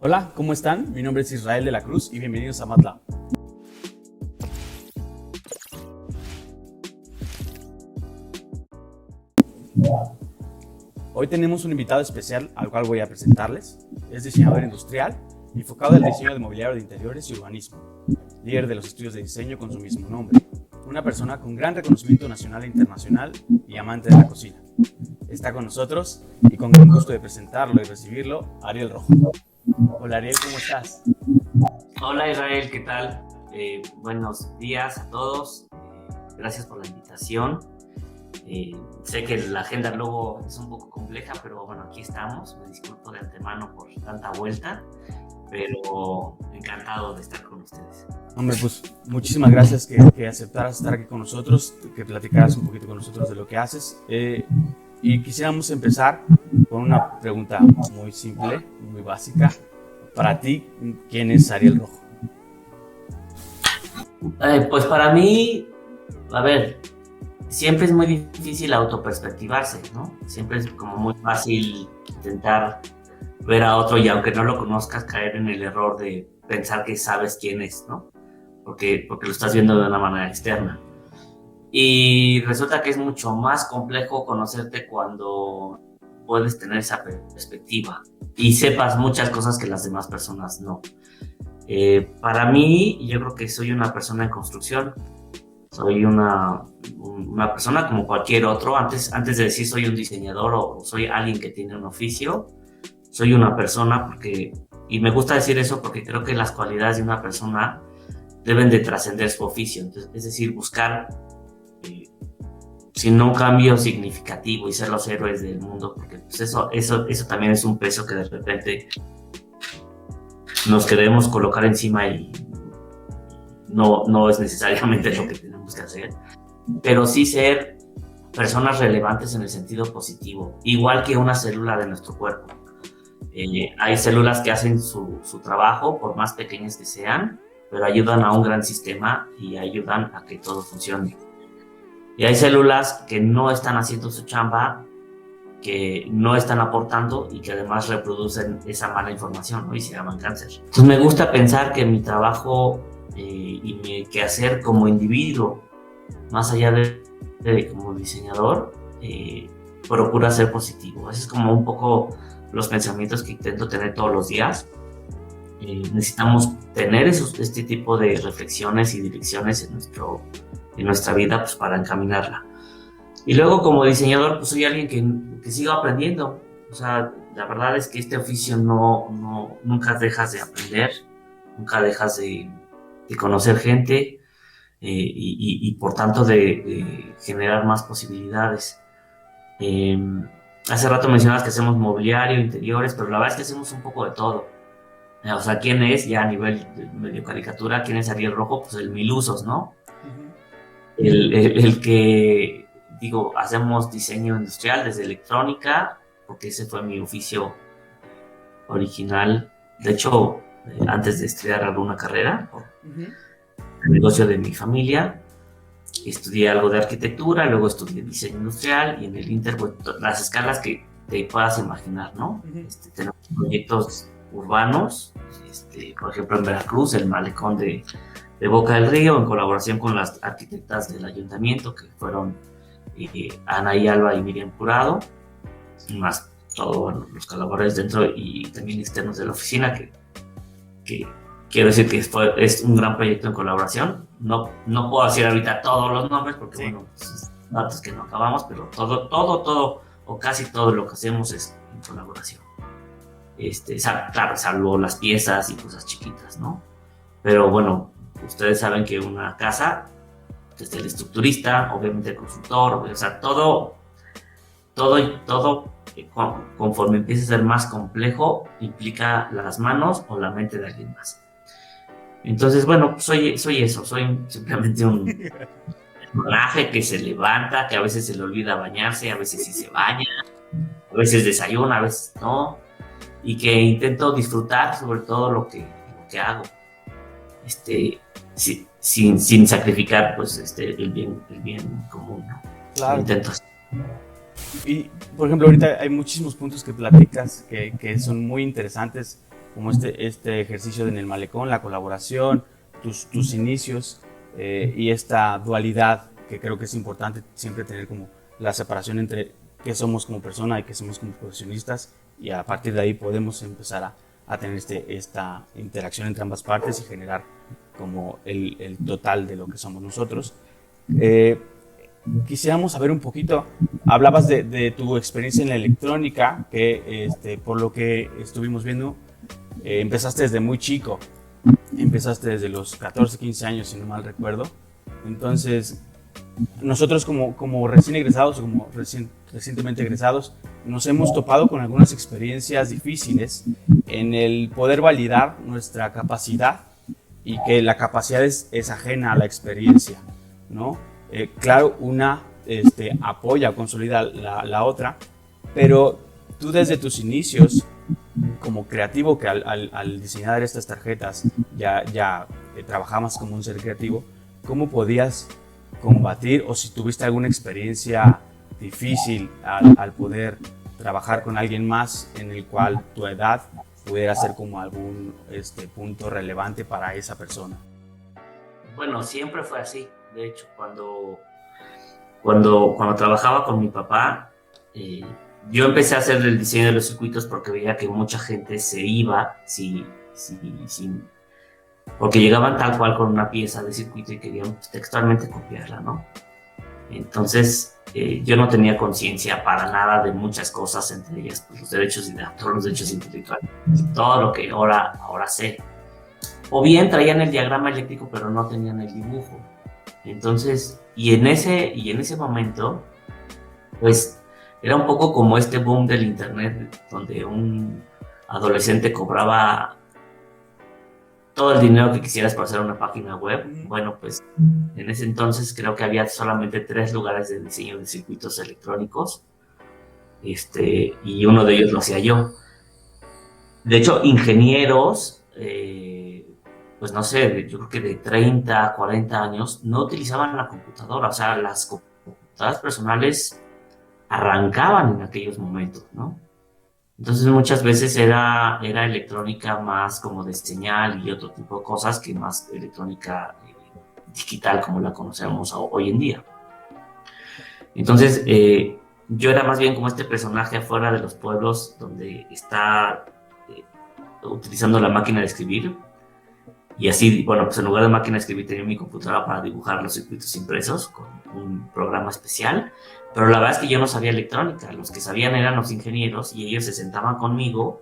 Hola, ¿cómo están? Mi nombre es Israel de la Cruz y bienvenidos a MATLAB. Hoy tenemos un invitado especial al cual voy a presentarles. Es diseñador industrial, enfocado en el diseño de mobiliario de interiores y urbanismo, líder de los estudios de diseño con su mismo nombre, una persona con gran reconocimiento nacional e internacional y amante de la cocina. Está con nosotros y con gran gusto de presentarlo y recibirlo, Ariel Rojo. Hola Ariel, ¿cómo estás? Hola Israel, ¿qué tal? Buenos días a todos, gracias por la invitación. Sé que la agenda luego es un poco compleja, pero bueno, aquí estamos. Me disculpo de antemano por tanta vuelta, pero encantado de estar con ustedes. Hombre, pues muchísimas gracias que aceptaras estar aquí con nosotros, que platicaras un poquito con nosotros de lo que haces. Y quisiéramos empezar con una pregunta muy simple, muy básica. Para ti, ¿quién es Ariel Rojo? Pues para mí, a ver, siempre es muy difícil autoperspectivarse, ¿no? Siempre es como muy fácil intentar ver a otro y aunque no lo conozcas, caer en el error de pensar que sabes quién es, ¿no? Porque lo estás viendo de una manera externa. Y resulta que es mucho más complejo conocerte cuando puedes tener esa perspectiva y sepas muchas cosas que las demás personas no. Para mí, yo creo que soy una persona en construcción. Soy una persona como cualquier otro. Antes de decir soy un diseñador o soy alguien que tiene un oficio, soy una persona y me gusta decir eso porque creo que las cualidades de una persona deben de trascender su oficio. Entonces, es decir, buscar sin un cambio significativo y ser los héroes del mundo, porque pues eso también es un peso que de repente nos queremos colocar encima y no es necesariamente lo que tenemos que hacer, pero sí ser personas relevantes en el sentido positivo, igual que una célula de nuestro cuerpo. Hay células que hacen su trabajo, por más pequeñas que sean, pero ayudan a un gran sistema y ayudan a que todo funcione. Y hay células que no están haciendo su chamba, que no están aportando y que además reproducen esa mala información, ¿no? Y se llaman cáncer. Entonces me gusta pensar que mi trabajo y mi quehacer como individuo, más allá de como diseñador, procura ser positivo. Ese es como un poco los pensamientos que intento tener todos los días. Necesitamos tener este tipo de reflexiones y direcciones en nuestra vida, pues, para encaminarla. Y luego como diseñador, pues soy alguien que sigo aprendiendo. O sea, la verdad es que este oficio nunca dejas de aprender, nunca dejas de conocer gente y por tanto de generar más posibilidades. Hace rato mencionabas que hacemos mobiliario, interiores, pero la verdad es que hacemos un poco de todo. O sea, ¿quién es, ya a nivel de medio caricatura, quién es Ariel Rojo? Pues el mil usos, ¿no? El que, digo, hacemos diseño industrial desde electrónica, porque ese fue mi oficio original. De hecho, antes de estudiar alguna carrera, por el negocio de mi familia, estudié algo de arquitectura, luego estudié diseño industrial y en el Inter, pues, las escalas que te puedas imaginar, ¿no? Tenemos proyectos urbanos, por ejemplo en Veracruz, el malecón de Boca del Río, en colaboración con las arquitectas del ayuntamiento, que fueron Anaí Alba y Miriam Curado, más todos los colaboradores dentro y también externos de la oficina, que quiero decir que es un gran proyecto en colaboración. No puedo decir ahorita todos los nombres porque, bueno, son datos que no acabamos, pero todo o casi todo lo que hacemos es en colaboración. Claro, salvo las piezas y cosas chiquitas, ¿no? Pero bueno, ustedes saben que una casa, desde el estructurista, obviamente el constructor, o sea, todo conforme empieza a ser más complejo, implica las manos o la mente de alguien más. Entonces, bueno, soy eso, soy simplemente un personaje que se levanta, que a veces se le olvida bañarse, a veces sí se baña, a veces desayuna, a veces no, y que intento disfrutar sobre todo lo que hago. Sin sacrificar pues el bien común, ¿no? Claro. Intento. Y por ejemplo ahorita hay muchísimos puntos que platicas que son muy interesantes como este ejercicio en el malecón, la colaboración, tus inicios y esta dualidad que creo que es importante siempre tener como la separación entre qué somos como persona y qué somos como profesionistas, y a partir de ahí podemos empezar a tener esta interacción entre ambas partes y generar como el total de lo que somos nosotros. Quisiéramos saber un poquito, hablabas de tu experiencia en la electrónica, que por lo que estuvimos viendo, empezaste desde muy chico, empezaste desde los 14, 15 años, si no mal recuerdo. Entonces, nosotros como recién egresados o como recientemente egresados, nos hemos topado con algunas experiencias difíciles en el poder validar nuestra capacidad y que la capacidad es ajena a la experiencia, ¿no? Claro, una apoya o consolida la otra, pero tú desde tus inicios como creativo, que al diseñar estas tarjetas ya trabajabas como un ser creativo, ¿cómo podías combatir, o si tuviste alguna experiencia difícil al poder trabajar con alguien más en el cual tu edad pudiera ser como algún punto relevante para esa persona? Bueno, siempre fue así. De hecho, cuando trabajaba con mi papá, yo empecé a hacer el diseño de los circuitos porque veía que mucha gente se iba porque llegaban tal cual con una pieza de circuito y querían textualmente copiarla, ¿no? Entonces, yo no tenía conciencia para nada de muchas cosas, entre ellas pues, los derechos de autor, los derechos intelectuales, todo lo que ahora sé. O bien traían el diagrama eléctrico, pero no tenían el dibujo. Entonces, y en ese momento, pues, era un poco como este boom del internet, donde un adolescente cobraba todo el dinero que quisieras para hacer una página web. Bueno, pues en ese entonces creo que había solamente 3 lugares de diseño de circuitos electrónicos, y uno de ellos lo hacía yo. De hecho, ingenieros, pues no sé, yo creo que de 30, 40 años, no utilizaban la computadora, o sea, las computadoras personales arrancaban en aquellos momentos, ¿no? Entonces muchas veces era electrónica más como de señal y otro tipo de cosas que más electrónica digital como la conocemos hoy en día. Entonces yo era más bien como este personaje afuera de los pueblos donde está utilizando la máquina de escribir, y así, bueno, pues en lugar de máquina de escribir tenía mi computadora para dibujar los circuitos impresos con un programa especial. Pero la verdad es que yo no sabía electrónica, los que sabían eran los ingenieros y ellos se sentaban conmigo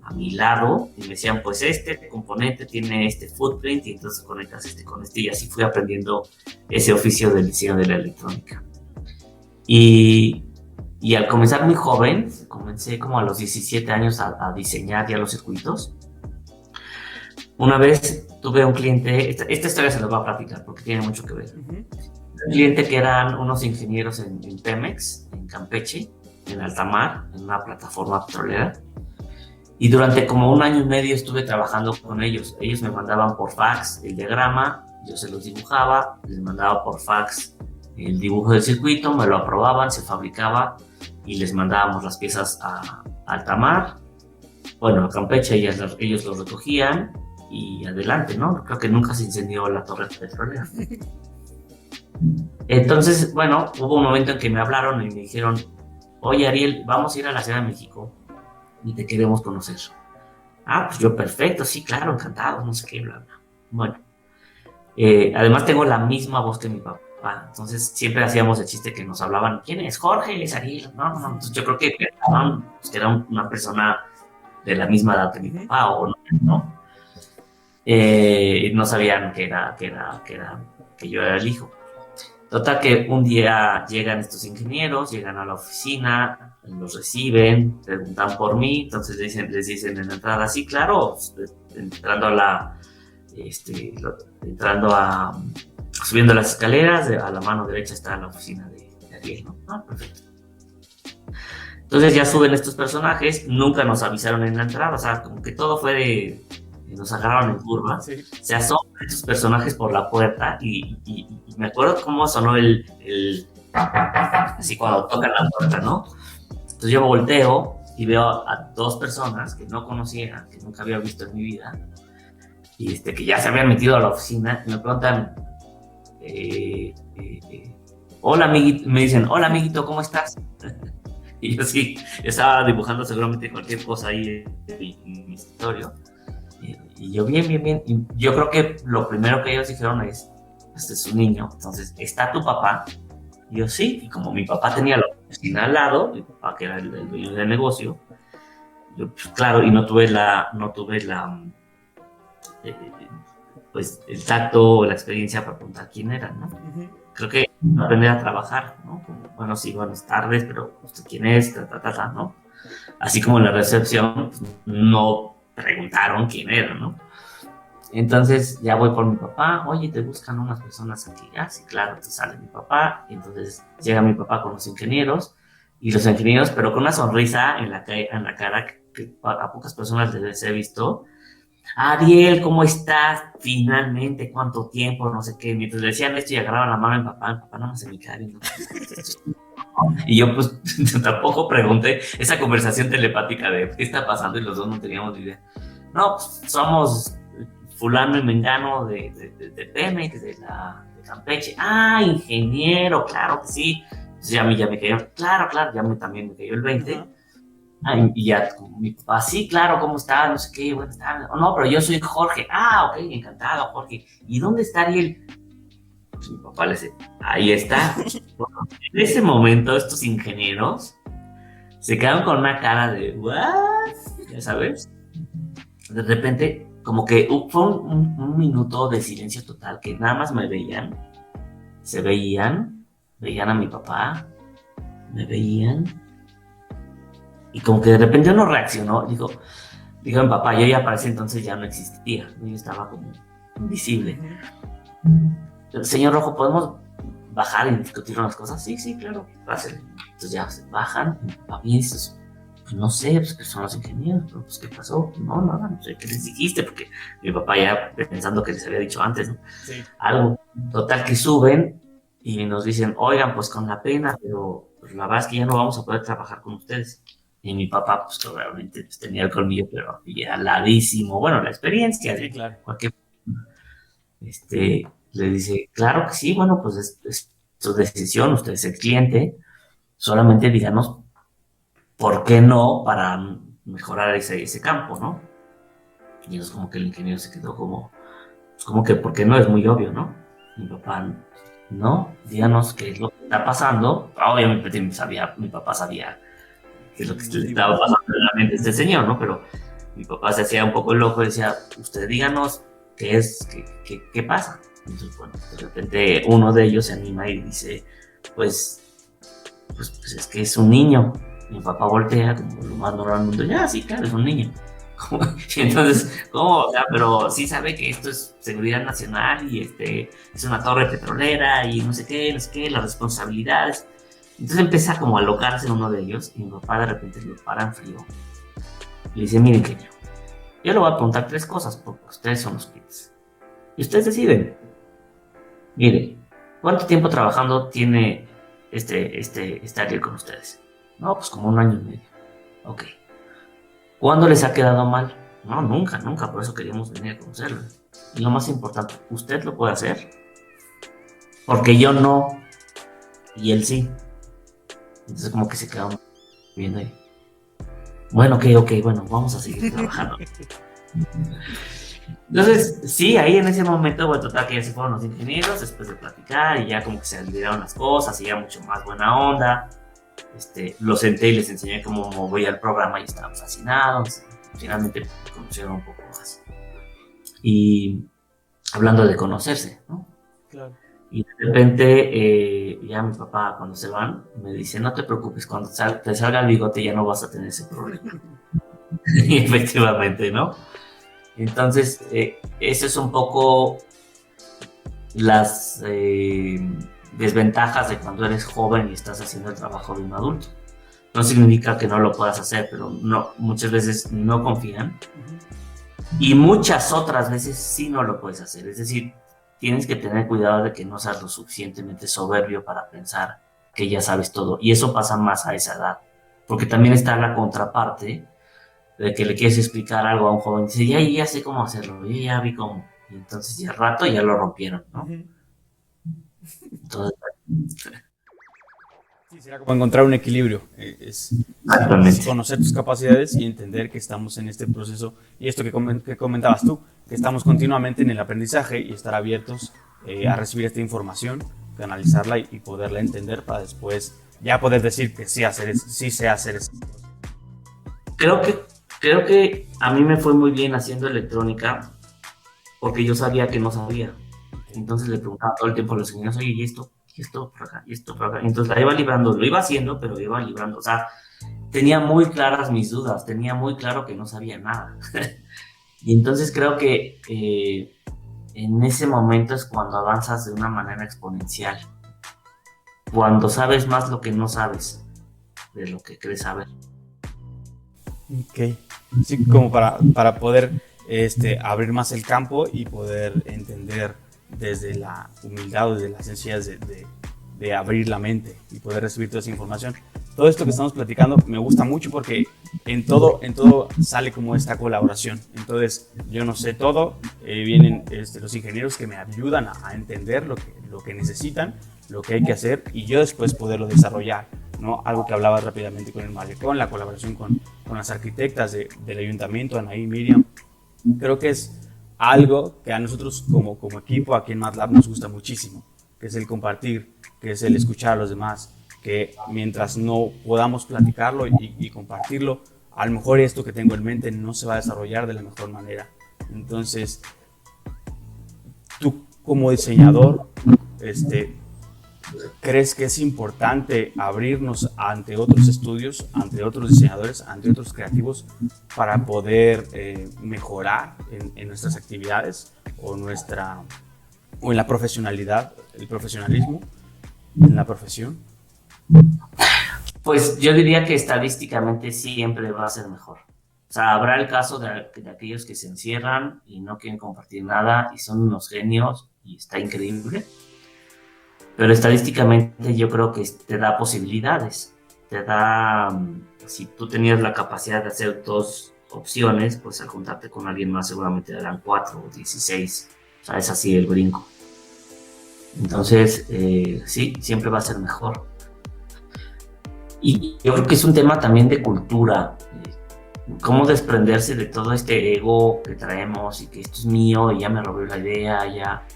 a mi lado y me decían, pues este componente tiene este footprint y entonces conectas con este, y así fui aprendiendo ese oficio del diseño de la electrónica. Y al comenzar muy joven, comencé como a los 17 años a diseñar ya los circuitos. Una vez tuve un cliente, esta historia se los voy a platicar porque tiene mucho que ver. Un cliente que eran unos ingenieros en Pemex, en Campeche, en alta mar, en una plataforma petrolera. Y durante como 1 año y medio estuve trabajando con ellos. Ellos me mandaban por fax el diagrama, yo se los dibujaba, les mandaba por fax el dibujo del circuito, me lo aprobaban, se fabricaba y les mandábamos las piezas a alta mar. Bueno, a Campeche ellos los recogían y adelante, ¿no? Creo que nunca se incendió la torre petrolera. Entonces, bueno, hubo un momento en que me hablaron y me dijeron, oye Ariel, vamos a ir a la Ciudad de México y te queremos conocer. Ah, pues yo, perfecto, sí, claro, encantado, no sé qué, bla, bla. Bueno, además tengo la misma voz que mi papá, entonces siempre hacíamos el chiste que nos hablaban, ¿quién es? Jorge, es Ariel. No, entonces yo creo que pensaban que era una persona de la misma edad que mi papá, o no. No sabían que yo era el hijo. Total que un día llegan estos ingenieros, llegan a la oficina, los reciben, preguntan por mí, entonces les dicen en la entrada, sí, claro, subiendo las escaleras, a la mano derecha está la oficina de Ariel, ¿no? Ah, perfecto. Entonces ya suben estos personajes, nunca nos avisaron en la entrada, o sea, como que todo fue nos agarraron en curva, sí. Se asoman estos personajes por la puerta y me acuerdo cómo sonó así cuando tocan la puerta, ¿no? Entonces yo volteo y veo a dos personas que no conocía, que nunca había visto en mi vida, y que ya se habían metido a la oficina, y me preguntan, hola amiguito, me dicen, hola amiguito, ¿cómo estás? Y yo sí, estaba dibujando seguramente cualquier cosa ahí en mi escritorio. Y yo, bien, bien, bien. Y yo creo que lo primero que ellos dijeron es, este es un niño, entonces, ¿está tu papá? Y yo, sí. Y como mi papá tenía la oficina al lado, mi papá que era el dueño del negocio, yo, pues, claro, y no tuve la eh, pues, el tacto o la experiencia para preguntar quién era, ¿no? Ujú. Creo que aprender a trabajar, ¿no? Como, bueno, sí, buenas tardes, pero ¿usted quién es? ¿No? Así como en la recepción, pues, no preguntaron quién era, ¿no? Entonces ya voy por mi papá, oye, te buscan unas personas aquí. Ah, sí, claro, te sale mi papá. Y entonces llega mi papá con los ingenieros, y los ingenieros, pero con una sonrisa en la cara que a pocas personas les he visto. Ariel, ¿cómo estás? Finalmente, ¿cuánto tiempo? No sé qué. Mientras le decían esto y agarraban la mano a mi papá nada más se me quedaba viendo. Y yo pues tampoco pregunté esa conversación telepática de qué está pasando y los dos no teníamos ni idea. No, pues somos fulano y mengano de Pemex, de Campeche. Ah, ingeniero, claro que sí. Entonces ya a mí ya me cayó, claro, también me cayó el 20. Ajá. Y ya mi papá, sí, claro, ¿cómo está? No sé qué, buenas tardes. Oh, no, pero yo soy Jorge. Ah, ok, encantado, Jorge. ¿Y dónde está Ariel? Pues mi papá le dice, ahí está. Bueno, en ese momento, estos ingenieros se quedaron con una cara de, ¿what? Ya sabes. De repente, como que fue un minuto de silencio total, que nada más me veían, se veían a mi papá, me veían, y como que de repente uno reaccionó, dijo mi papá, yo ya para ese entonces ya no existía, yo estaba como invisible. Señor Rojo, ¿podemos bajar y discutir unas cosas? Sí, sí, claro, pásenle. Entonces ya se bajan, mi papá bien, dices, pues no sé, pues que son los ingenieros, pero pues ¿qué pasó? No, nada, no sé, ¿qué les dijiste? Porque mi papá ya pensando que les había dicho antes, ¿no? Sí. Algo. Total que suben y nos dicen, oigan, pues con la pena, pero pues, la verdad es que ya no vamos a poder trabajar con ustedes. Y mi papá, pues obviamente pues, tenía el colmillo, pero ya aladísimo. Bueno, la experiencia Sí, de claro. cualquier... Le dice, claro que sí, bueno, pues es su decisión, usted es el cliente, solamente díganos por qué no para mejorar ese campo, ¿no? Y entonces como que el ingeniero se quedó como, pues como que, ¿por qué no? Es muy obvio, ¿no? Mi papá, no, díganos qué es lo que está pasando. Obviamente mi papá sabía qué es lo que le estaba pasando en la mente a este señor, ¿no? Pero mi papá se hacía un poco el loco y decía, usted díganos qué pasa. Entonces, bueno, de repente uno de ellos se anima y dice, pues es que es un niño. Mi papá voltea como lo más normal del mundo, ya, sí, claro, es un niño. Y entonces, ¿cómo? O sea, pero sí sabe que esto es seguridad nacional y es una torre petrolera y no sé qué, las responsabilidades. Entonces empieza como a alocarse uno de ellos y mi papá de repente lo para en frío. Y le dice, miren, ingeniero, yo le voy a preguntar 3 cosas porque ustedes son los clientes. Y ustedes deciden. Mire, ¿cuánto tiempo trabajando tiene este Ariel con ustedes? No, pues como 1 año y medio. Ok. ¿Cuándo les ha quedado mal? No, nunca, nunca, por eso queríamos venir a conocerlo. Y lo más importante, ¿usted lo puede hacer? Porque yo no, y él sí. Entonces como que se quedaron viendo ahí. Bueno, ok, bueno, vamos a seguir trabajando. Entonces, sí, ahí en ese momento, bueno, total que ya se fueron los ingenieros después de platicar y ya como que se olvidaron las cosas y ya mucho más buena onda. Los senté y les enseñé cómo movía el programa y estaban fascinados. Finalmente conocieron un poco más. Y hablando de conocerse, ¿no? Claro. Y de repente, ya mi papá, cuando se van, me dice, no te preocupes, cuando te salga el bigote ya no vas a tener ese problema. Y efectivamente, ¿no? Entonces, eso es un poco las desventajas de cuando eres joven y estás haciendo el trabajo de un adulto. No significa que no lo puedas hacer, pero no, muchas veces no confían y muchas otras veces sí no lo puedes hacer. Es decir, tienes que tener cuidado de que no seas lo suficientemente soberbio para pensar que ya sabes todo. Y eso pasa más a esa edad. Porque también está la contraparte de que le quieres explicar algo a un joven, dice, ya sé cómo hacerlo, ya vi cómo. Y entonces ya al rato ya lo rompieron, ¿no? Entonces, Sí, será como encontrar un equilibrio. Sí, actualmente. conocer tus capacidades y entender que estamos en este proceso. Y esto que comentabas tú, que estamos continuamente en el aprendizaje y estar abiertos a recibir esta información, analizarla y poderla entender para después ya poder decir que sí sé hacer eso. Creo que, creo que a mí me fue muy bien haciendo electrónica porque yo sabía que no sabía. Entonces le preguntaba todo el tiempo a los ingenieros, oye, y esto por acá, y esto por acá. Entonces la iba librando, lo iba haciendo, pero iba librando. O sea, tenía muy claras mis dudas, tenía muy claro que no sabía nada. Y entonces creo que en ese momento es cuando avanzas de una manera exponencial. Cuando sabes más lo que no sabes de lo que crees saber. Ok. Sí, como para poder abrir más el campo y poder entender desde la humildad o desde la sencillez de abrir la mente y poder recibir toda esa información. Todo esto que estamos platicando me gusta mucho porque en todo sale como esta colaboración. Entonces, yo no sé todo, vienen los ingenieros que me ayudan a entender lo que necesitan, lo que hay que hacer y yo después poderlo desarrollar, ¿no? Algo que hablaba rápidamente con el Malecón, la colaboración con las arquitectas del ayuntamiento, Anaí, Miriam. Creo que es algo que a nosotros como equipo aquí en MATLAB nos gusta muchísimo, que es el compartir, que es el escuchar a los demás, que mientras no podamos platicarlo y compartirlo, a lo mejor esto que tengo en mente no se va a desarrollar de la mejor manera. Entonces, tú como diseñador, ¿crees que es importante abrirnos ante otros estudios, ante otros diseñadores, ante otros creativos para poder mejorar en nuestras actividades o en la profesionalidad, el profesionalismo en la profesión? Pues yo diría que estadísticamente siempre va a ser mejor. O sea, habrá el caso de aquellos que se encierran y no quieren compartir nada y son unos genios y está increíble. Pero estadísticamente yo creo que te da posibilidades. Te da, si tú tenías la capacidad de hacer 2 opciones, pues al juntarte con alguien más seguramente darán 4 o 16. O sea, es así el brinco. Entonces, sí, siempre va a ser mejor. Y yo creo que es un tema también de cultura. Cómo desprenderse de todo este ego que traemos y que esto es mío y ya me robé la idea, ya.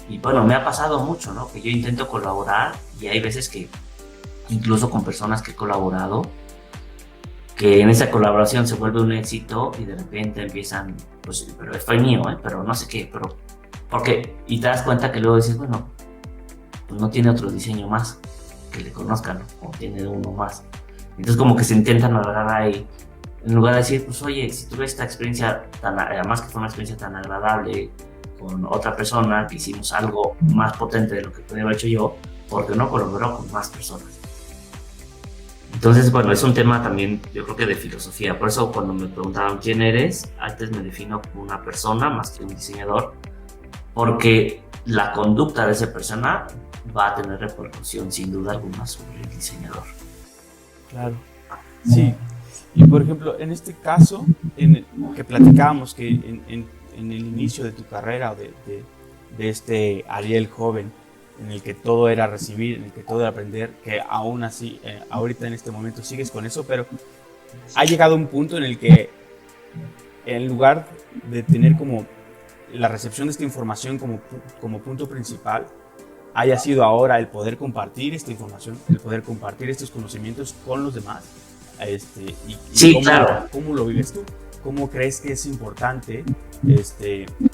Y bueno, me ha pasado mucho, ¿no? Que yo intento colaborar y hay veces que, incluso con personas que he colaborado, que en esa colaboración se vuelve un éxito y de repente empiezan, pues, pero fue mío, pero no sé qué, pero, ¿por qué? Y te das cuenta que luego dices, bueno, pues no tiene otro diseño más que le conozcan, ¿no? O tiene uno más. Entonces como que se intentan agarrar ahí, en lugar de decir, pues oye, si tuve esta experiencia, además que fue una experiencia tan agradable, con otra persona, que hicimos algo más potente de lo que podría haber hecho yo, porque no colaboró con más personas. Entonces, bueno, es un tema también, yo creo que de filosofía. Por eso cuando me preguntaban quién eres, antes me defino como una persona más que un diseñador, porque la conducta de esa persona va a tener repercusión sin duda alguna sobre el diseñador. Claro, sí. Y por ejemplo, en este caso, que platicábamos que en el inicio de tu carrera o de este Ariel joven, en el que todo era recibir, en el que todo era aprender, que aún así, ahorita en este momento sigues con eso, pero ha llegado un punto en el que en lugar de tener como la recepción de esta información como punto principal, haya sido ahora el poder compartir esta información, el poder compartir estos conocimientos con los demás. Sí, claro. ¿Cómo lo vives tú? ¿Cómo crees que es importante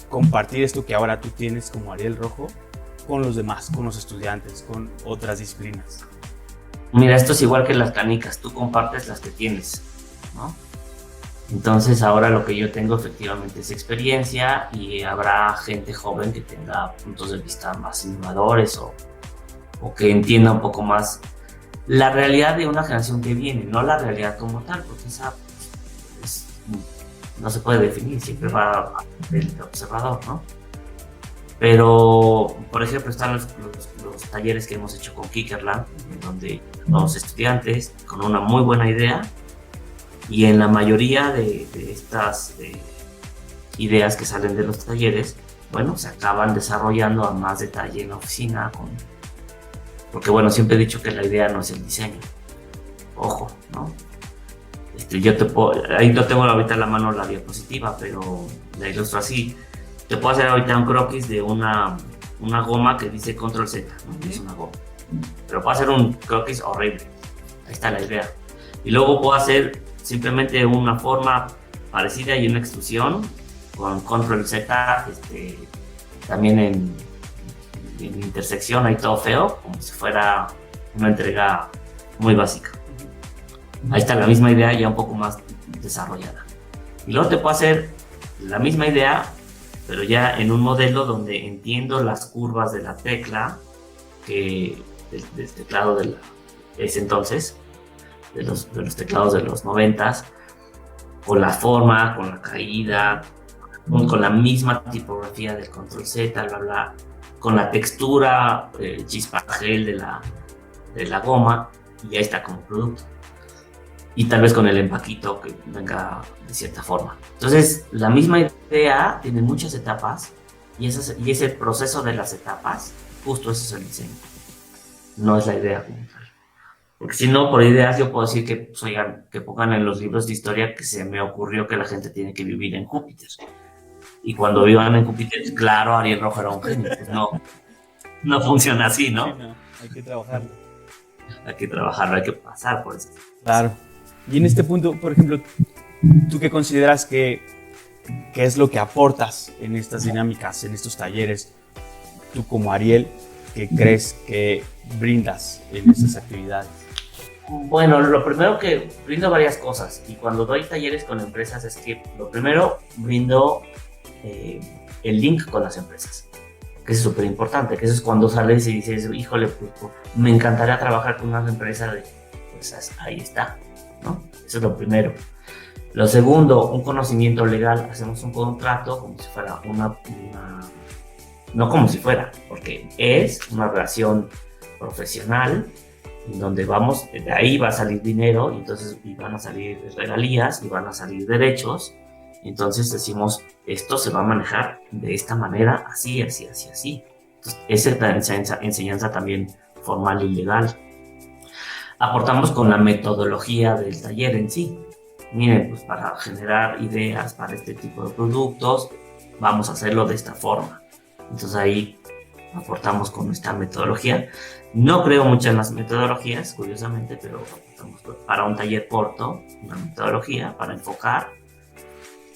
compartir esto que ahora tú tienes como Ariel Rojo con los demás, con los estudiantes, con otras disciplinas? Mira, esto es igual que las canicas, tú compartes las que tienes, ¿no? Entonces ahora lo que yo tengo efectivamente es experiencia y habrá gente joven que tenga puntos de vista más innovadores o que entienda un poco más la realidad de una generación que viene, no la realidad como tal, porque esa no se puede definir, siempre va del observador, ¿no? Pero, por ejemplo, están los talleres que hemos hecho con Kickerland, donde los estudiantes con una muy buena idea, y en la mayoría de estas ideas que salen de los talleres, bueno, se acaban desarrollando a más detalle en la oficina, porque bueno, siempre he dicho que la idea no es el diseño. Ojo, ¿no? Ahí no tengo ahorita en la mano la diapositiva, pero la ilustro así. Te puedo hacer ahorita un croquis de una goma que dice Control Z, ¿no? Es una goma. Pero puedo hacer un croquis horrible. Ahí está la idea. Y luego puedo hacer simplemente una forma parecida y una extrusión con Control Z, también en intersección, ahí todo feo, como si fuera una entrega muy básica. Ahí está la misma idea ya un poco más desarrollada. Y luego te puedo hacer la misma idea, pero ya en un modelo donde entiendo las curvas de la tecla del teclado de ese entonces, de los teclados de los 90s, con la forma, con la caída, con la misma tipografía del Control Z, bla, bla, con la textura chispa gel de la goma, y ahí está como producto. Y tal vez con el empaquito que venga de cierta forma. Entonces, la misma idea tiene muchas etapas, y ese proceso de las etapas, justo eso es el diseño. No es la idea como tal. Porque si no, por ideas yo puedo decir que, pues, oigan, que pongan en los libros de historia que se me ocurrió que la gente tiene que vivir en Júpiter. Y cuando vivan en Júpiter, claro, Ariel Rojo era un genio. Pues no funciona así, ¿no? Sí, no, hay que trabajarlo. Hay que trabajarlo, hay que pasar por eso. Claro. Y en este punto, por ejemplo, ¿tú qué consideras que es lo que aportas en estas dinámicas, en estos talleres? Tú como Ariel, ¿qué crees que brindas en esas actividades? Bueno, lo primero que brindo varias cosas, y cuando doy talleres con empresas es que lo primero brindo el link con las empresas, que es súper importante, que eso es cuando sales y dices, híjole, pues, me encantaría trabajar con una empresa, pues ahí está, ¿no? Eso es lo primero. Lo segundo, un conocimiento legal. Hacemos un contrato como si fuera no como si fuera, porque es una relación profesional en donde de ahí va a salir dinero, y van a salir regalías y van a salir derechos. Entonces decimos, esto se va a manejar de esta manera, así, así, así, así. Entonces, esa enseñanza también formal y legal. Aportamos con la metodología del taller en sí. Miren, pues para generar ideas para este tipo de productos, vamos a hacerlo de esta forma. Entonces ahí aportamos con esta metodología. No creo mucho en las metodologías, curiosamente, pero aportamos para un taller corto, una metodología para enfocar.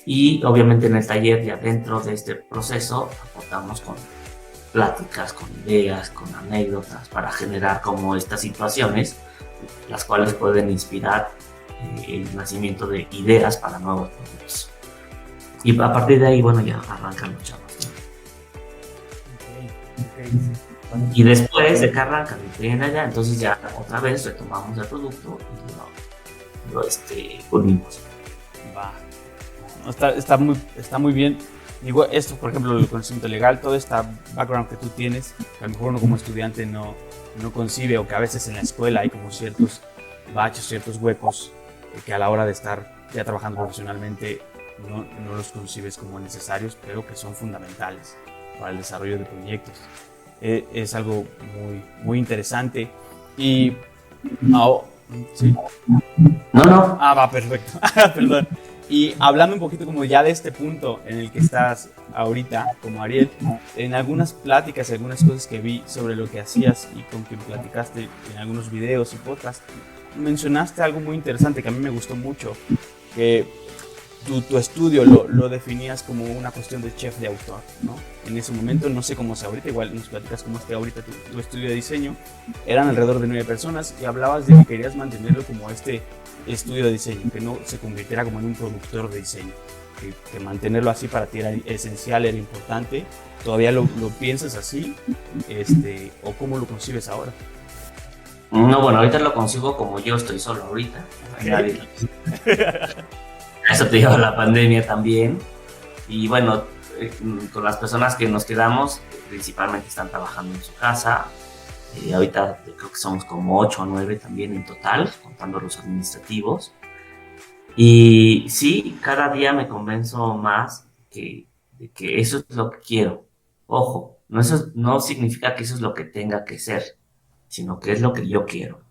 Y obviamente en el taller, ya dentro de este proceso, aportamos con pláticas, con ideas, con anécdotas, para generar como estas situaciones, las cuales pueden inspirar el nacimiento de ideas para nuevos productos. Y a partir de ahí, bueno, ya arrancan los chavos, ¿no? Y después de que arrancan y tienen allá, entonces ya otra vez retomamos el producto y lo unimos. Va. No, está muy bien. Digo, esto, por ejemplo, el conocimiento legal, todo este background que tú tienes, que a lo mejor uno como estudiante no concibe, o que a veces en la escuela hay como ciertos baches, ciertos huecos que a la hora de estar ya trabajando profesionalmente no los concibes como necesarios, pero que son fundamentales para el desarrollo de proyectos. Es algo muy, muy interesante. Y... ¿sí? No. Va, perfecto. Perdón. Y hablando un poquito como ya de este punto en el que estás ahorita, como Ariel, en algunas pláticas, algunas cosas que vi sobre lo que hacías y con quien platicaste en algunos videos y podcasts, mencionaste algo muy interesante que a mí me gustó mucho, que tu estudio lo definías como una cuestión de chef de autor, ¿no? En ese momento, no sé cómo sea ahorita, igual nos platicas cómo esté ahorita tu estudio de diseño, eran alrededor de 9 personas y hablabas de que querías mantenerlo como este estudio de diseño, que no se convirtiera como en un productor de diseño, que mantenerlo así para ti era esencial, era importante. ¿Todavía lo piensas así? ¿O cómo lo concibes ahora? No, bueno, ahorita lo consigo como yo estoy solo ahorita. Okay. Eso te lleva la pandemia también. Y bueno, con las personas que nos quedamos, principalmente están trabajando en su casa. Ahorita creo que somos como 8 o 9 también en total, contando los administrativos. Y sí, cada día me convenzo más de que eso es lo que quiero. Ojo, eso no significa que eso es lo que tenga que ser, sino que es lo que yo quiero.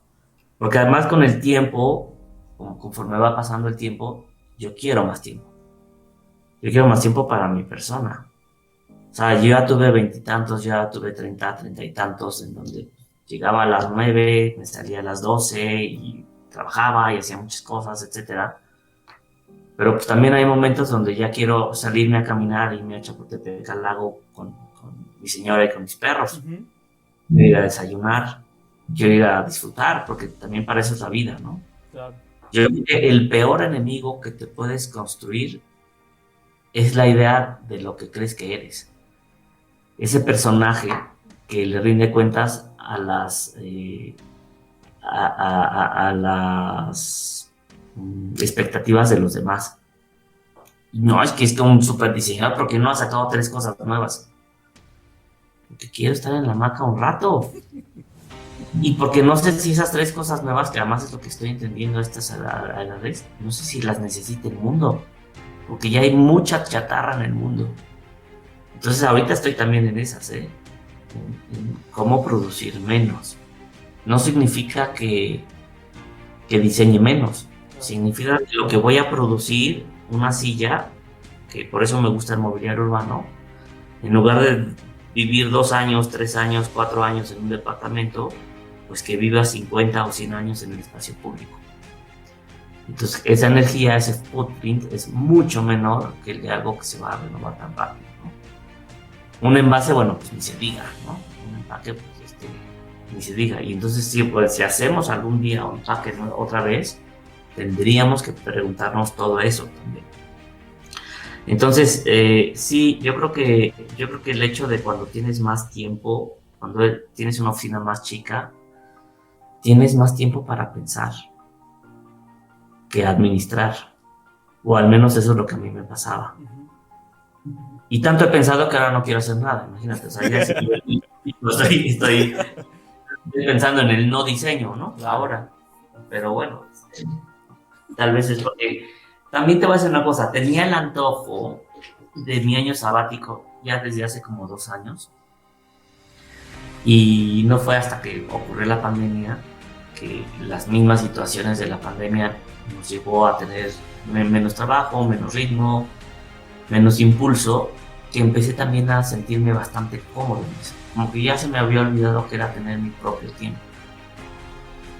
Porque además con el tiempo, conforme va pasando el tiempo, yo quiero más tiempo. Yo quiero más tiempo para mi persona. O sea, yo ya tuve 20 y tantos, ya tuve 30 y tantos, en donde llegaba a las 9, me salía a las 12 y trabajaba y hacía muchas cosas, etcétera. Pero pues también hay momentos donde ya quiero salirme a caminar, irme a Chapultepec al lago con mi señora y con mis perros. Ujú. Quiero ir a desayunar, quiero ir a disfrutar, porque también para eso es la vida, ¿no? Claro. Yo creo que el peor enemigo que te puedes construir es la idea de lo que crees que eres. Ese personaje que le rinde cuentas a las expectativas de los demás. No, es que un super diseñador porque no ha sacado 3 cosas nuevas. Porque quiero estar en la hamaca un rato. Y porque no sé si esas 3 cosas nuevas, que además es lo que estoy entendiendo a estas edades, no sé si las necesita el mundo. Porque ya hay mucha chatarra en el mundo. Entonces ahorita estoy también en esas, en cómo producir menos. No significa que diseñe menos. Significa que lo que voy a producir, una silla, que por eso me gusta el mobiliario urbano, en lugar de vivir 2 años, 3 años, 4 años en un departamento, pues que viva 50 o 100 años en el espacio público. Entonces esa energía, ese footprint es mucho menor que el de algo que se va a renovar tan rápido, ¿no? Un envase, bueno, pues ni se diga, ¿no? Un empaque, pues ni se diga. Y entonces sí, pues si hacemos algún día un empaque, ¿no?, otra vez, tendríamos que preguntarnos todo eso también. Entonces, sí, yo creo que el hecho de cuando tienes más tiempo, cuando tienes una oficina más chica, tienes más tiempo para pensar que administrar, o al menos eso es lo que a mí me pasaba. Y tanto he pensado que ahora no quiero hacer nada, imagínate, o sea, ya estoy pensando en el no diseño, ¿no? Ahora, pero bueno, tal vez es porque también te voy a decir una cosa, tenía el antojo de mi año sabático ya desde hace como 2 años, y no fue hasta que ocurrió la pandemia que las mismas situaciones de la pandemia nos llevó a tener menos trabajo, menos ritmo, menos impulso, que empecé también a sentirme bastante cómodo en eso. Como que ya se me había olvidado que era tener mi propio tiempo.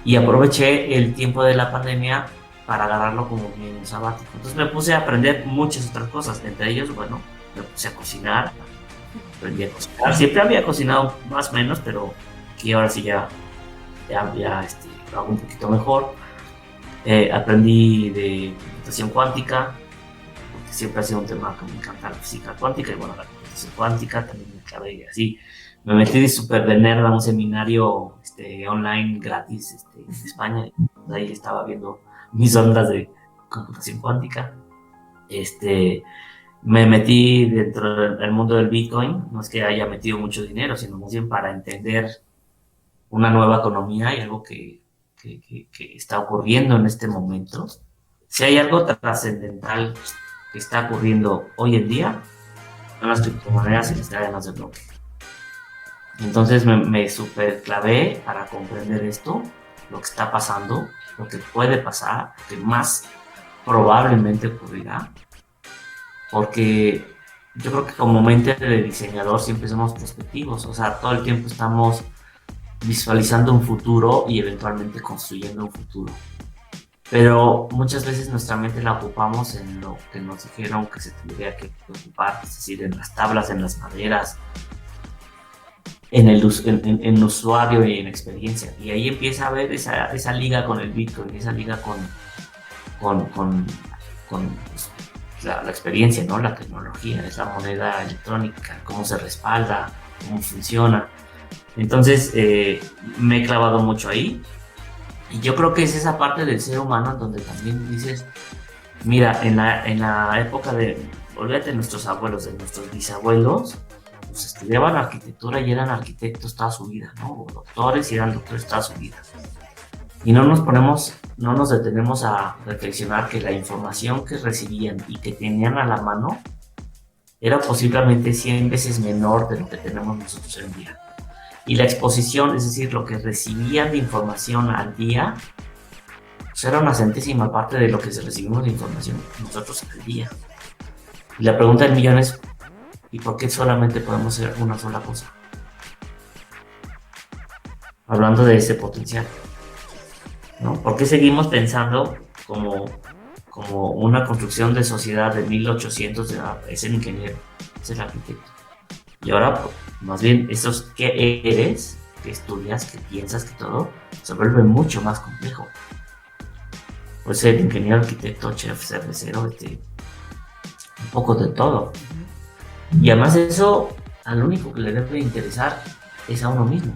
Y aproveché el tiempo de la pandemia para agarrarlo como mi año sabático. Entonces me puse a aprender muchas otras cosas, entre ellos, bueno, me puse a cocinar, aprendí a cocinar. Siempre había cocinado más o menos, pero que ahora sí ya lo hago un poquito mejor. Aprendí de computación cuántica, porque siempre ha sido un tema que me encanta la física cuántica, y bueno, la computación cuántica también me clavé así. Me metí súper de nerd a un seminario online gratis en España, y ahí estaba viendo mis ondas de computación cuántica. Me metí dentro del mundo del Bitcoin, no es que haya metido mucho dinero, sino más bien para entender una nueva economía y algo que está ocurriendo en este momento. Si hay algo trascendental que está ocurriendo hoy en día, son las criptomonedas y las cadenas de bloque. Entonces me super clavé para comprender esto, lo que está pasando, lo que puede pasar, lo que más probablemente ocurrirá, porque yo creo que como mente de diseñador siempre somos prospectivos, o sea, todo el tiempo estamos visualizando un futuro y eventualmente construyendo un futuro. Pero muchas veces nuestra mente la ocupamos en lo que nos dijeron que se tendría que ocupar, es decir, en las tablas, en las maderas, en el usuario y en experiencia. Y ahí empieza a ver esa liga con el Bitcoin, esa liga con pues, la experiencia, ¿no? La tecnología, esa moneda electrónica, cómo se respalda, cómo funciona. Entonces me he clavado mucho ahí, y yo creo que es esa parte del ser humano en donde también dices, mira, en la época de olvídate de nuestros abuelos, de nuestros bisabuelos, pues estudiaban arquitectura y eran arquitectos toda su vida, ¿no? O doctores y eran doctores toda su vida. Y no nos detenemos a reflexionar que la información que recibían y que tenían a la mano era posiblemente 100 veces menor de lo que tenemos nosotros hoy en día. Y la exposición, es decir, lo que recibían de información al día, pues era una centésima parte de lo que recibimos de información nosotros al día. Y la pregunta del millón es, ¿y por qué solamente podemos hacer una sola cosa? Hablando de ese potencial, ¿no? ¿Por qué seguimos pensando como una construcción de sociedad de 1800 es el ingeniero, es el arquitecto? Y ahora, más bien, esos qué eres, qué estudias, qué piensas, que todo, se vuelve mucho más complejo. Pues el ingeniero, arquitecto, chef, cervecero, un poco de todo. Y además eso, al único que le debe interesar es a uno mismo,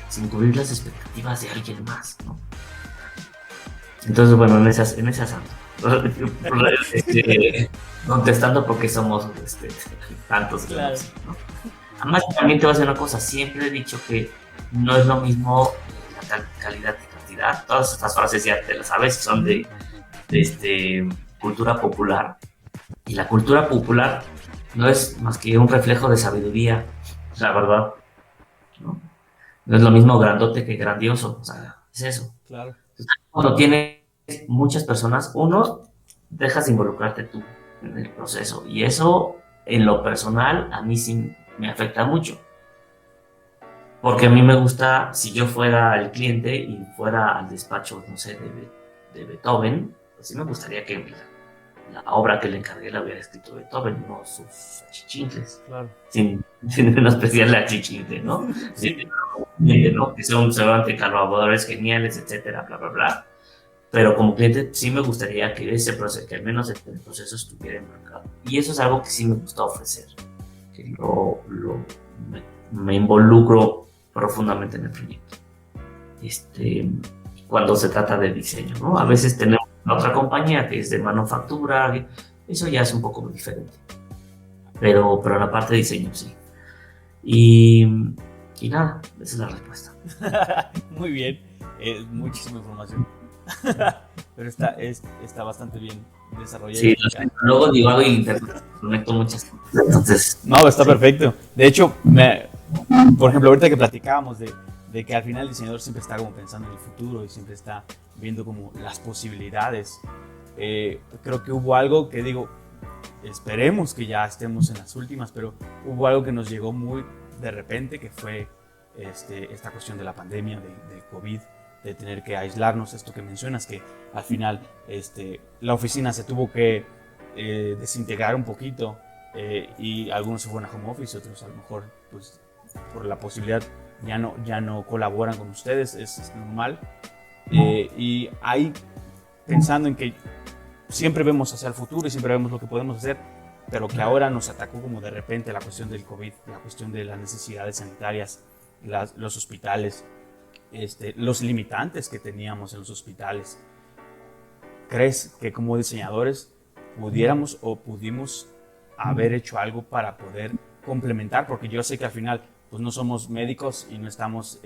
sin cubrir las expectativas de alguien más, ¿no? Entonces, bueno, en esas ando. Contestando porque somos tantos. Claro. ¿No? Además, también te voy a decir una cosa, siempre he dicho que no es lo mismo la calidad y cantidad. Todas estas frases ya te las sabes, son de cultura popular. Y la cultura popular no es más que un reflejo de sabiduría, la verdad. No es lo mismo grandote que grandioso, o sea, es eso. Claro. Cuando tienes muchas personas, uno, dejas de involucrarte tú en el proceso. Y eso, en lo personal, a mí sí me afecta mucho. Porque a mí me gusta, si yo fuera el cliente y fuera al despacho, no sé, de Beethoven, pues sí me gustaría que la obra que le encargué la hubiera escrito Beethoven, no sus achichincles. Claro. Sin menospreciar la achichincle, ¿no? Sí. ¿No? Que son seguramente colaboradores geniales, etcétera, bla, bla, bla. Pero como cliente sí me gustaría que ese proceso, que al menos el proceso estuviera enmarcado. Y eso es algo que sí me gusta ofrecer, que me involucro profundamente en el proyecto. Cuando se trata de diseño, ¿no? A veces tenemos otra compañía que es de manufactura, eso ya es un poco diferente. Pero en la parte de diseño sí. Y nada, esa es la respuesta. Muy bien, muchísima información. Pero está bastante bien desarrollado. Sí, luego divago y interconecto muchas cosas. Entonces, no, está perfecto. De hecho, por ejemplo, ahorita que platicábamos de que al final el diseñador siempre está como pensando en el futuro y siempre está viendo como las posibilidades. Creo que hubo algo que digo, esperemos que ya estemos en las últimas, pero hubo algo que nos llegó muy de repente, que fue esta cuestión de la pandemia, del COVID, de tener que aislarnos, esto que mencionas, que al final la oficina se tuvo que desintegrar un poquito y algunos se fueron a home office, otros a lo mejor pues, por la posibilidad ya no colaboran con ustedes, es normal. Y ahí pensando en que siempre vemos hacia el futuro y siempre vemos lo que podemos hacer, pero que ahora nos atacó como de repente la cuestión del COVID, la cuestión de las necesidades sanitarias, los hospitales, los limitantes que teníamos en los hospitales. ¿Crees que como diseñadores pudiéramos o pudimos haber hecho algo para poder complementar? Porque yo sé que al final pues no somos médicos y no estamos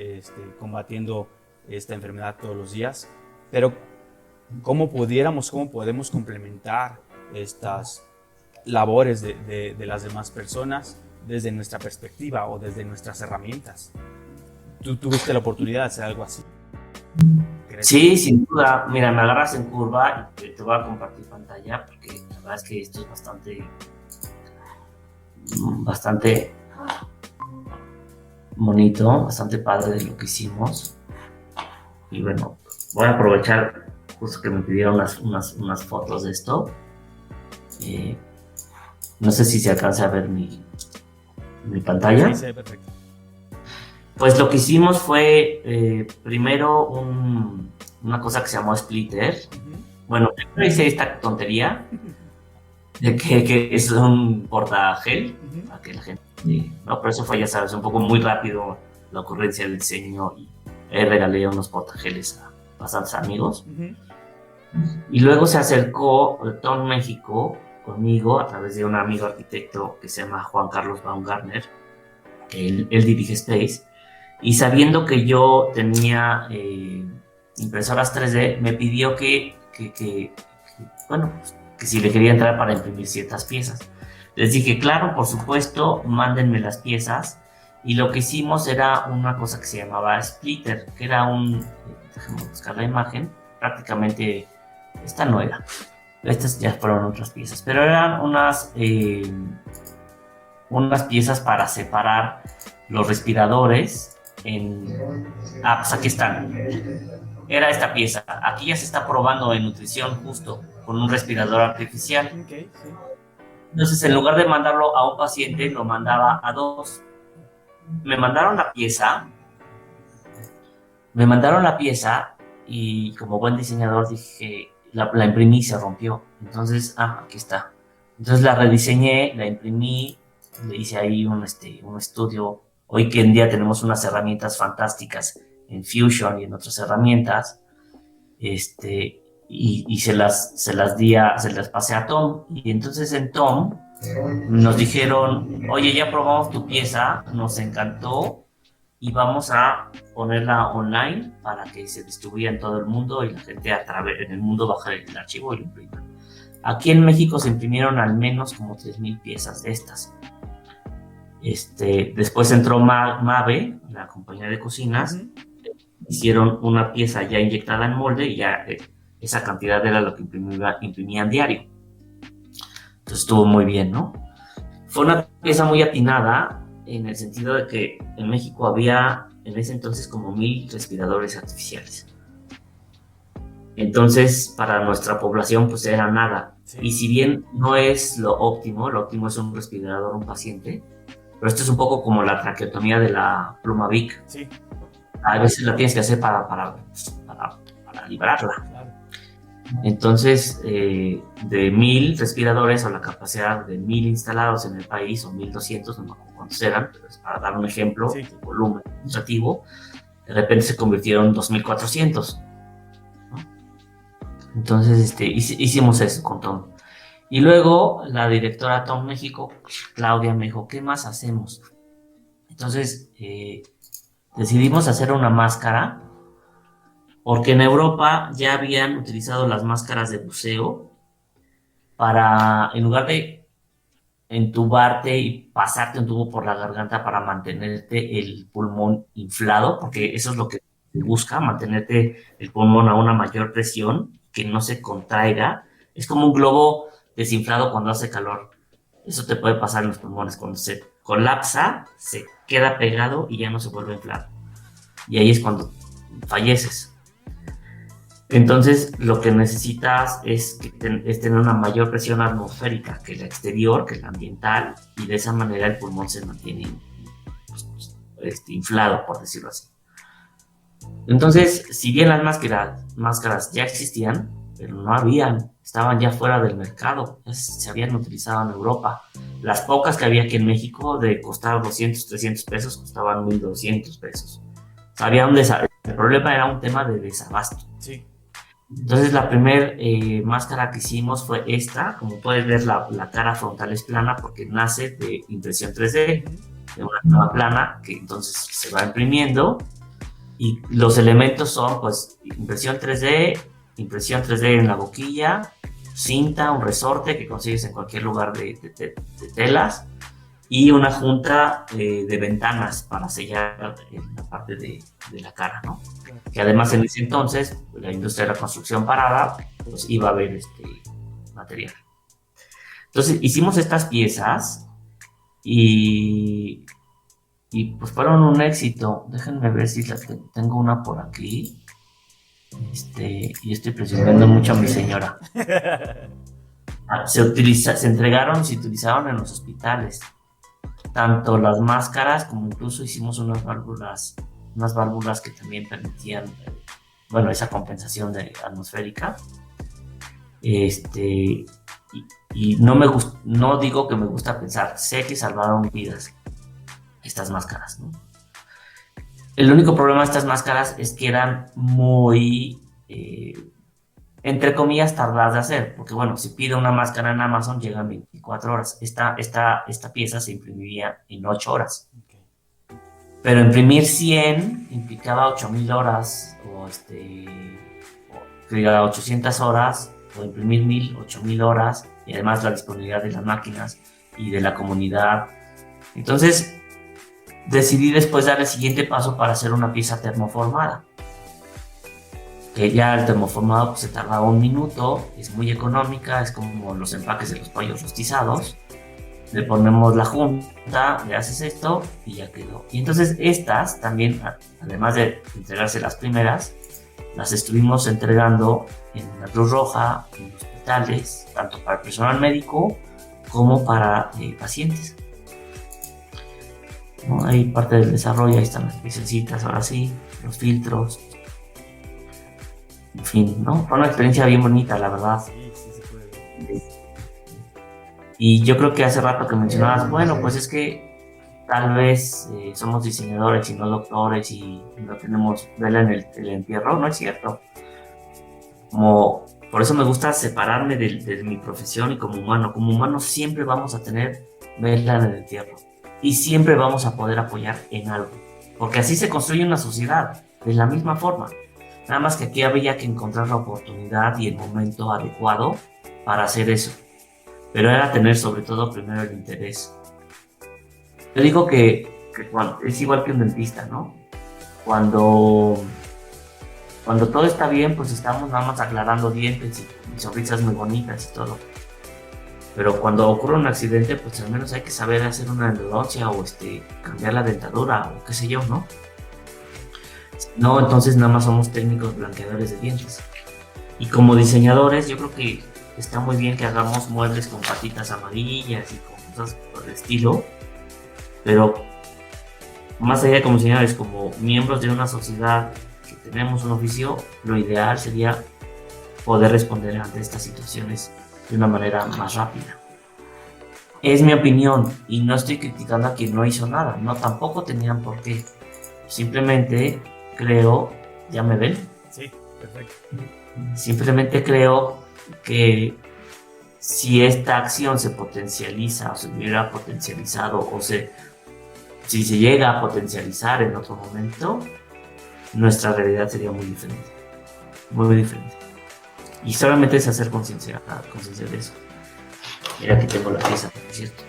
combatiendo esta enfermedad todos los días, pero ¿cómo podemos complementar estas labores de las demás personas desde nuestra perspectiva o desde nuestras herramientas? ¿Tú tuviste la oportunidad de hacer algo así? Sí, sin duda. Mira, me agarras en curva y te voy a compartir pantalla porque la verdad es que esto es bastante bonito, bastante padre de lo que hicimos. Y bueno, voy a aprovechar justo que me pidieron unas fotos de esto. No sé si se alcanza a ver mi pantalla. Sí, se ve perfecto. Pues lo que hicimos fue primero una cosa que se llamó Splitter. Bueno, primero hice esta tontería de que es un portagel para que la gente... no, pero eso fue, ya sabes, un poco muy rápido la ocurrencia del diseño y regalé unos portageles a bastantes amigos. Y luego se acercó Tom México conmigo a través de un amigo arquitecto que se llama Juan Carlos Baumgartner, que él dirige Space, y sabiendo que yo tenía impresoras 3D, me pidió bueno, pues, que si le quería entrar para imprimir ciertas piezas. Les dije, claro, por supuesto, mándenme las piezas. Y lo que hicimos era una cosa que se llamaba splitter, que era déjenme buscar la imagen, prácticamente, esta no era, estas ya fueron otras piezas, pero eran unas piezas para separar los respiradores pues aquí están. Era esta pieza. Aquí ya se está probando en nutrición justo con un respirador artificial. Okay, sí. Entonces, en lugar de mandarlo a un paciente, lo mandaba a 2. Me mandaron la pieza y como buen diseñador dije, la imprimí y se rompió. Entonces, aquí está. Entonces la rediseñé, la imprimí, le hice ahí un estudio. Hoy que en día tenemos unas herramientas fantásticas en Fusion y en otras herramientas, y se las pasé a Tom. Y entonces en Tom nos dijeron, oye, ya probamos tu pieza, nos encantó y vamos a ponerla online para que se distribuya en todo el mundo y la gente en el mundo baje el archivo y lo imprima. Aquí en México se imprimieron al menos como 3,000 piezas de estas. Después entró Mave, la compañía de cocinas, hicieron una pieza ya inyectada en molde y ya esa cantidad era lo que imprimían diario. Entonces estuvo muy bien, ¿no? Fue una pieza muy atinada en el sentido de que en México había en ese entonces como 1,000 respiradores artificiales. Entonces, para nuestra población, pues era nada. Sí. Y si bien no es lo óptimo es un respirador, un paciente, pero esto es un poco como la traqueotomía de la pluma Bic. Sí. A veces la tienes que hacer para librarla. Claro. Entonces, de 1,000 respiradores o la capacidad de 1,000 instalados en el país, o 1,200, no me acuerdo cuántos eran, pero es para dar un ejemplo, sí, de volumen administrativo, de repente se convirtieron en 2,400. ¿No? Entonces, hicimos eso con Tom. Y luego la directora Tom México, Claudia, me dijo, ¿qué más hacemos? Entonces, decidimos hacer una máscara, porque en Europa ya habían utilizado las máscaras de buceo para, en lugar de entubarte y pasarte un tubo por la garganta para mantenerte el pulmón inflado, porque eso es lo que se busca, mantenerte el pulmón a una mayor presión, que no se contraiga. Es como un globo desinflado cuando hace calor. Eso te puede pasar en los pulmones. Cuando se colapsa, se queda pegado y ya no se vuelve a inflar. Y ahí es cuando falleces. Entonces, lo que necesitas es tener una mayor presión atmosférica que la exterior, que la ambiental, y de esa manera el pulmón se mantiene inflado, por decirlo así. Entonces, si bien las máscaras ya existían, pero no estaban ya fuera del mercado, ya se habían utilizado en Europa. Las pocas que había aquí en México, de costar 200, 300 pesos, costaban 1,200 pesos. O sea, el problema era un tema de desabasto. Sí. Entonces la primera máscara que hicimos fue esta. Como puedes ver, la cara frontal es plana porque nace de impresión 3D, de una cama plana que entonces se va imprimiendo, y los elementos son pues impresión 3D en la boquilla, cinta, un resorte que consigues en cualquier lugar de telas, y una junta de ventanas para sellar la parte de la cara, ¿no? Que además en ese entonces la industria de la construcción parada, pues iba a haber material. Entonces hicimos estas piezas y pues fueron un éxito. Déjenme ver si tengo una por aquí. Y estoy presionando mucho a mi señora. Se entregaron y se utilizaron en los hospitales. Tanto las máscaras como incluso hicimos unas válvulas que también permitían, esa compensación atmosférica. Y no digo que me gusta pensar, sé que salvaron vidas estas máscaras, ¿no? El único problema de estas máscaras es que eran muy entre comillas, tardadas de hacer, porque bueno, si pido una máscara en Amazon, llega en 24 horas. Esta pieza se imprimiría en 8 horas. Ok. Pero imprimir 100 implicaba 8000 horas, o diga, 800 horas, o imprimir 1000, 8000 horas, y además la disponibilidad de las máquinas y de la comunidad. Entonces, decidí después dar el siguiente paso para hacer una pieza termoformada. Que ya el termoformado pues, se tarda 1 minuto, es muy económica, es como los empaques de los pollos rostizados. Le ponemos la junta, le haces esto y ya quedó. Y entonces estas también, además de entregarse las primeras, las estuvimos entregando en la Cruz Roja, en hospitales, tanto para el personal médico como para pacientes. ¿No? Ahí parte del desarrollo, ahí están las piececitas, ahora sí, los filtros. En fin, ¿no? Fue una experiencia bien bonita, la verdad. Sí, sí se puede ver. Y yo creo que hace rato que mencionabas, bueno, pues es que tal vez somos diseñadores y no doctores y no tenemos vela en el entierro, no es cierto. Por eso me gusta separarme de mi profesión y como humano. Como humano siempre vamos a tener vela en el entierro y siempre vamos a poder apoyar en algo, porque así se construye una sociedad, de la misma forma. Nada más que aquí había que encontrar la oportunidad y el momento adecuado para hacer eso. Pero era tener sobre todo primero el interés. Yo digo que es igual que un dentista, ¿no? Cuando todo está bien, pues estamos nada más aclarando dientes y sonrisas muy bonitas y todo. Pero cuando ocurre un accidente, pues al menos hay que saber hacer una endodoncia o cambiar la dentadura o qué sé yo, ¿no? No, entonces nada más somos técnicos blanqueadores de dientes. Y como diseñadores, yo creo que está muy bien que hagamos muebles con patitas amarillas y con cosas por el estilo, pero más allá de como diseñadores, como miembros de una sociedad que tenemos un oficio, lo ideal sería poder responder ante estas situaciones de una manera más rápida. Es mi opinión y no estoy criticando a quien no hizo nada, no, tampoco tenían por qué. Simplemente creo, ¿ya me ven? Sí, perfecto. Simplemente creo que si esta acción se potencializa o se hubiera potencializado si se llega a potencializar en otro momento, nuestra realidad sería muy diferente, muy diferente. Y solamente es hacer conciencia de eso. Mira, aquí tengo la pieza, por cierto.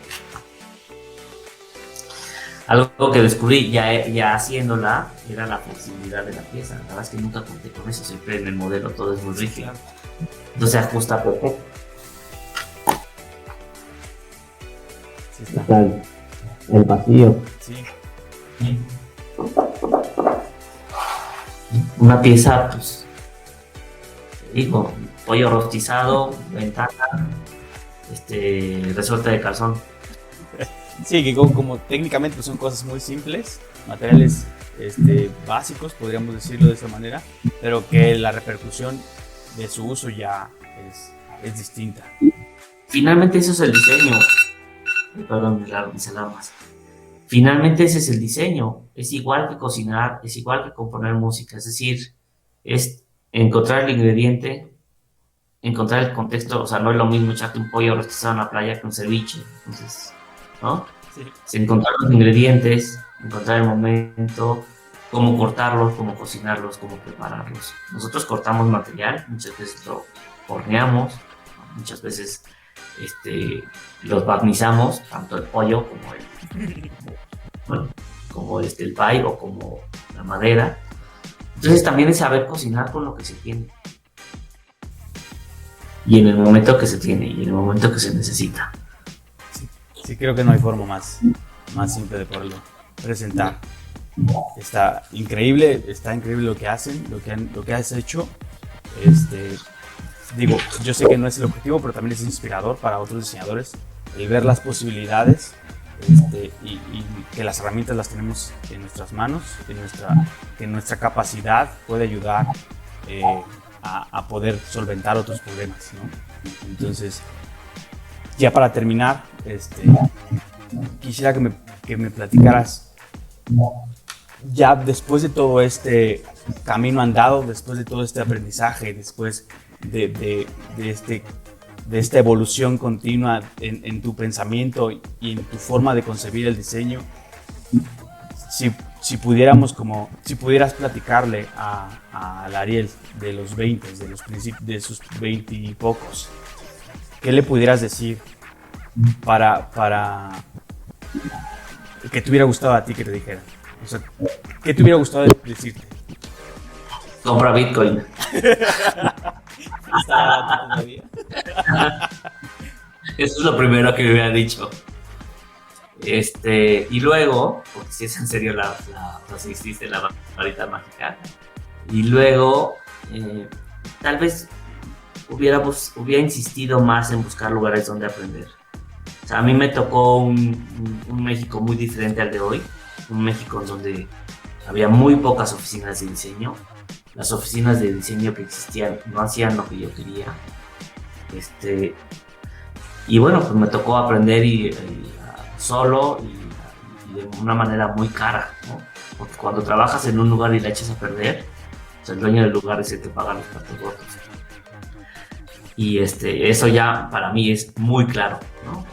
Algo que descubrí ya haciéndola era la flexibilidad de la pieza. La verdad es que nunca conté con eso, siempre en el modelo todo es muy rígido. Entonces se ajusta perfecto. Sí está. El vacío. Sí. Una pieza, pues, digo, pollo rostizado, ventana, resorte de calzón. Sí, que como técnicamente pues, son cosas muy simples, materiales básicos, podríamos decirlo de esa manera, pero que la repercusión de su uso ya es distinta. Finalmente eso es el diseño. Perdón, mis alarmas. Finalmente ese es el diseño. Es igual que cocinar, es igual que componer música. Es decir, es encontrar el ingrediente, encontrar el contexto. O sea, no es lo mismo echarte un pollo rostizado en la playa que un ceviche. Entonces, ¿no? Sí. Es encontrar los ingredientes, encontrar el momento, cómo cortarlos, cómo cocinarlos, cómo prepararlos. Nosotros cortamos material, muchas veces lo horneamos, muchas veces los barnizamos, tanto el pollo como el pie o como la madera. Entonces también es saber cocinar con lo que se tiene. Y en el momento que se tiene, y en el momento que se necesita. Sí, creo que no hay forma más simple de poderlo presentar. Está increíble lo que hacen, lo que has hecho. Digo, yo sé que no es el objetivo, pero también es inspirador para otros diseñadores el ver las posibilidades y que las herramientas las tenemos en nuestras manos, que nuestra capacidad puede ayudar a poder solventar otros problemas, ¿no? Entonces, ya para terminar, quisiera que me platicaras, ya después de todo este camino andado, después de todo este aprendizaje, después de, de, de este, de esta evolución continua en tu pensamiento y en tu forma de concebir el diseño, si pudieras platicarle al Ariel de los 20, de sus 20 y pocos, ¿qué le pudieras decir para que te hubiera gustado a ti que te dijeran? O sea, ¿qué te hubiera gustado decirte? Compra Bitcoin. ¿Está barato todavía? Eso es lo primero que me hubiera dicho. Y luego, porque si es en serio no existe la varita mágica, y luego tal vez hubiera insistido más en buscar lugares donde aprender. O sea, a mí me tocó un México muy diferente al de hoy, un México en donde había muy pocas oficinas de diseño. Las oficinas de diseño que existían no hacían lo que yo quería. Y bueno, pues me tocó aprender solo y de una manera muy cara, ¿no? Porque cuando trabajas en un lugar y la echas a perder, pues el dueño del lugar es el que paga los platos rotos. Y eso ya para mí es muy claro, ¿no?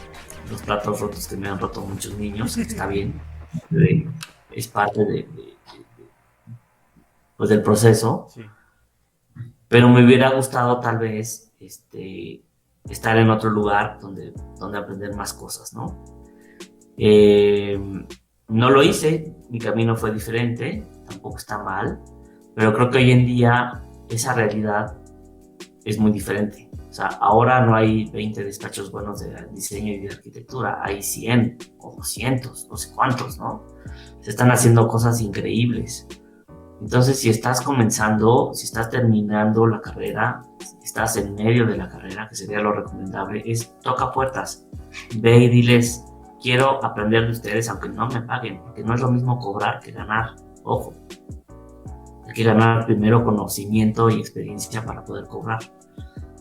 Los platos rotos que me han roto muchos niños, que está bien, es parte pues del proceso. Sí. Pero me hubiera gustado tal vez estar en otro lugar donde aprender más cosas, ¿no? No lo hice, mi camino fue diferente, tampoco está mal, pero creo que hoy en día esa realidad es muy diferente. O sea, ahora no hay 20 despachos buenos de diseño y de arquitectura, hay 100 o 200, no sé cuántos, ¿no? Se están haciendo cosas increíbles. Entonces, si estás comenzando, si estás terminando la carrera, si estás en medio de la carrera, que sería lo recomendable, toca puertas, ve y diles, quiero aprender de ustedes aunque no me paguen, porque no es lo mismo cobrar que ganar, ojo. Hay que ganar primero conocimiento y experiencia para poder cobrar.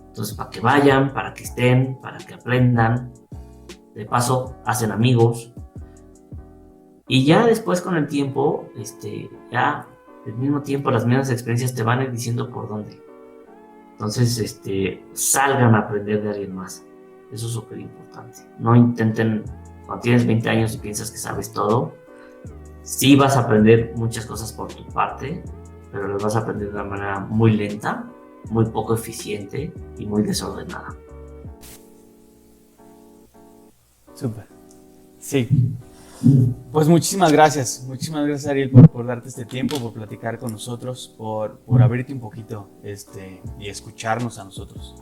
Entonces, para que vayan, para que estén, para que aprendan, de paso, hacen amigos. Y ya después con el tiempo, ya al mismo tiempo las mismas experiencias te van a ir diciendo por dónde. Entonces, salgan a aprender de alguien más. Eso es súper importante. No intenten, cuando tienes 20 años y piensas que sabes todo, sí vas a aprender muchas cosas por tu parte, pero las vas a aprender de una manera muy lenta, muy poco eficiente y muy desordenada. Súper. Sí. Pues muchísimas gracias Ariel por darte este tiempo, por platicar con nosotros, por abrirte un poquito y escucharnos a nosotros.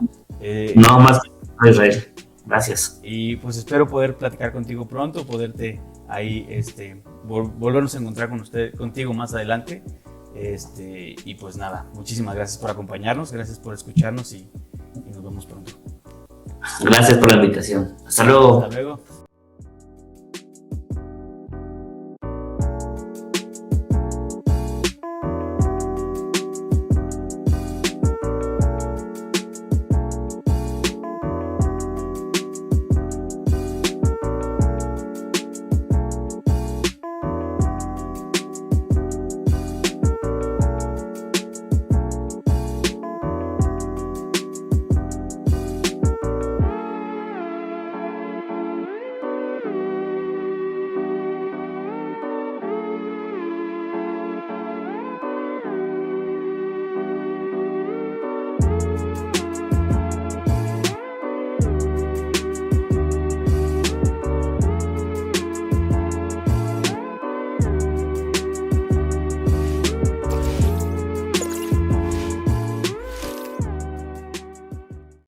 No más, Israel. Gracias. Y pues espero poder platicar contigo pronto, poderte ahí volvernos a encontrar contigo más adelante. Y pues nada, muchísimas gracias por acompañarnos, gracias por escucharnos y nos vemos pronto. Gracias por la invitación. Hasta luego. Hasta luego.